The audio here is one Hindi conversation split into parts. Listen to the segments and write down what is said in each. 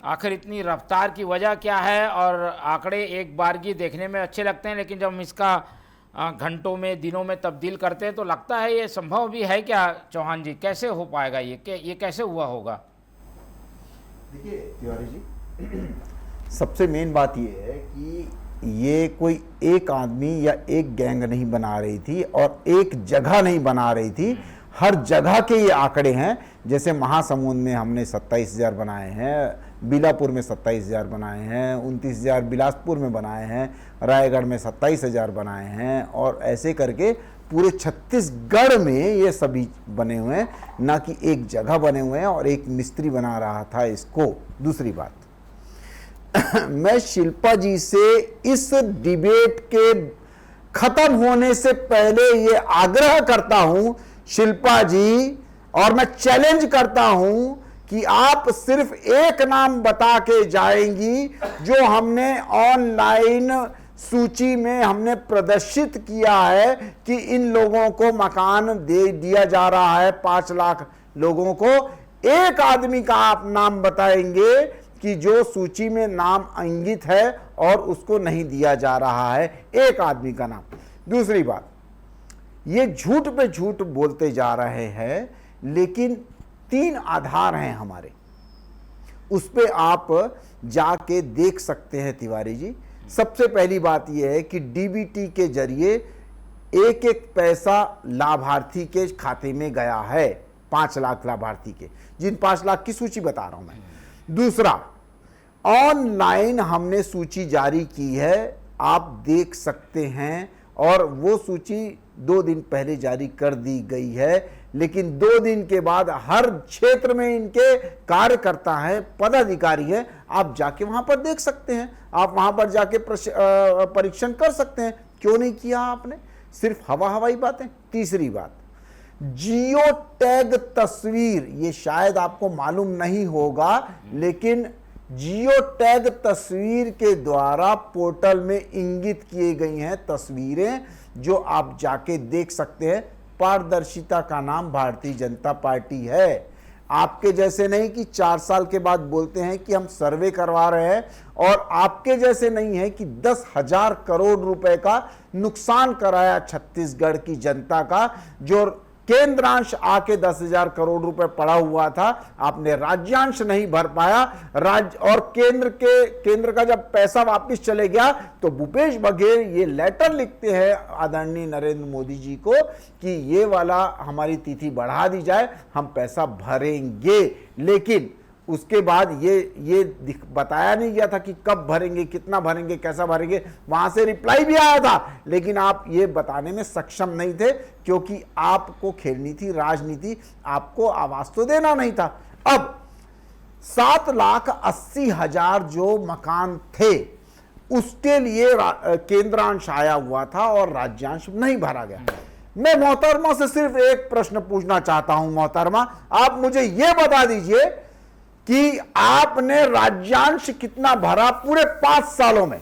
आखिर इतनी रफ्तार की वजह क्या है? और आंकड़े एक बारगी देखने में अच्छे लगते हैं, लेकिन जब हम इसका घंटों में, दिनों में तब्दील करते हैं तो लगता है ये संभव भी है क्या? चौहान जी, कैसे हो पाएगा ये कैसे हुआ होगा? देखिए तिवारी जी, सबसे मेन बात ये है कि ये कोई एक आदमी या एक गैंग नहीं बना रही थी और एक जगह नहीं बना रही थी, हर जगह के ये आंकड़े हैं। जैसे महासमुंद में हमने 27,000 बनाए हैं, बीलापुर में 27,000 बनाए हैं, 29,000 बिलासपुर में बनाए हैं, रायगढ़ में 27,000 बनाए हैं, और ऐसे करके पूरे छत्तीसगढ़ में ये सभी बने हुए हैं, ना कि एक जगह बने हुए हैं और एक मिस्त्री बना रहा था इसको। दूसरी बात, मैं शिल्पा जी से इस डिबेट के खत्म होने से पहले ये आग्रह करता हूं, शिल्पा जी, और मैं चैलेंज करता हूं कि आप सिर्फ एक नाम बता के जाएंगी जो हमने ऑनलाइन सूची में हमने प्रदर्शित किया है कि इन लोगों को मकान दे दिया जा रहा है, 5 लाख लोगों को। एक आदमी का आप नाम बताएंगे कि जो सूची में नाम इंगित है और उसको नहीं दिया जा रहा है, एक आदमी का नाम। दूसरी बात, ये झूठ पे झूठ बोलते जा रहे हैं, लेकिन 3 आधार हैं हमारे, उस पे आप जाके देख सकते हैं तिवारी जी। सबसे पहली बात यह है कि डीबीटी के जरिए एक एक पैसा लाभार्थी के खाते में गया है, 5 लाख लाभार्थी के, जिन 5 लाख की सूची बता रहा हूं मैं। दूसरा, ऑनलाइन हमने सूची जारी की है, आप देख सकते हैं, और वो सूची 2 दिन पहले जारी कर दी गई है, लेकिन 2 दिन के बाद हर क्षेत्र में इनके कार्यकर्ता हैं, पदाधिकारी हैं, आप जाके वहां पर देख सकते हैं, आप वहां पर जाके परीक्षण कर सकते हैं। क्यों नहीं किया आपने? सिर्फ हवाई बातें। तीसरी बात, जियो टैग तस्वीर, ये शायद आपको मालूम नहीं होगा, लेकिन जियो टैग तस्वीर के द्वारा पोर्टल में इंगित किए गई हैं तस्वीरें, जो आप जाके देख सकते हैं। पारदर्शिता का नाम भारतीय जनता पार्टी है। आपके जैसे नहीं कि 4 साल के बाद बोलते हैं कि हम सर्वे करवा रहे हैं, और आपके जैसे नहीं है कि 10,000 करोड़ रुपए का नुकसान कराया छत्तीसगढ़ की जनता का, जो केंद्रांश आके 10,000 करोड़ रुपए पड़ा हुआ था, आपने राज्यांश नहीं भर पाया। राज्य और केंद्र का जब पैसा वापस चले गया तो भूपेश बघेल ये लेटर लिखते हैं आदरणीय नरेंद्र मोदी जी को कि ये वाला हमारी तिथि बढ़ा दी जाए, हम पैसा भरेंगे। लेकिन उसके बाद ये बताया नहीं गया था कि कब भरेंगे, कितना भरेंगे, कैसा भरेंगे। वहां से रिप्लाई भी आया था, लेकिन आप ये बताने में सक्षम नहीं थे, क्योंकि आपको खेलनी थी राजनीति, आपको आवाज तो देना नहीं था। अब 7,80,000 जो मकान थे, उसके लिए केंद्रांश आया हुआ था और राज्यांश नहीं भरा गया। मैं मोहतरमा से सिर्फ एक प्रश्न पूछना चाहता हूं। मोहतरमा, आप मुझे यह बता दीजिए कि आपने राज्यांश कितना भरा पूरे 5 सालों में,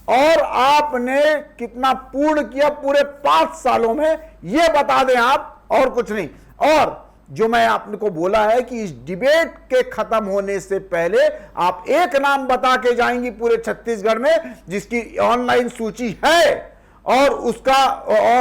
और आपने कितना पूर्ण किया पूरे 5 सालों में, यह बता दें आप, और कुछ नहीं। और जो मैं आपको बोला है कि इस डिबेट के खत्म होने से पहले आप एक नाम बता के जाएंगी पूरे छत्तीसगढ़ में जिसकी ऑनलाइन सूची है, और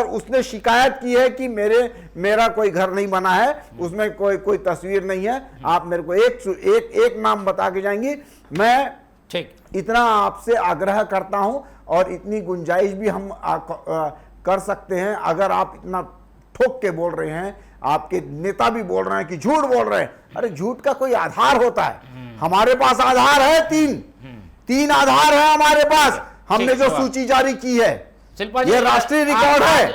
उसने शिकायत की है कि मेरा कोई घर नहीं बना है, उसमें कोई तस्वीर नहीं है। आप मेरे को एक नाम बता के जाएंगी। मैं ठीक इतना आपसे आग्रह करता हूं, और इतनी गुंजाइश भी हम कर सकते हैं। अगर आप इतना ठोक के बोल रहे हैं, आपके नेता भी बोल रहे हैं कि झूठ बोल रहे हैं, अरे झूठ का कोई आधार होता है? हमारे पास आधार है, 3 आधार है हमारे पास, हमने जो सूची जारी की है, ये राष्ट्रीय रिकॉर्ड है।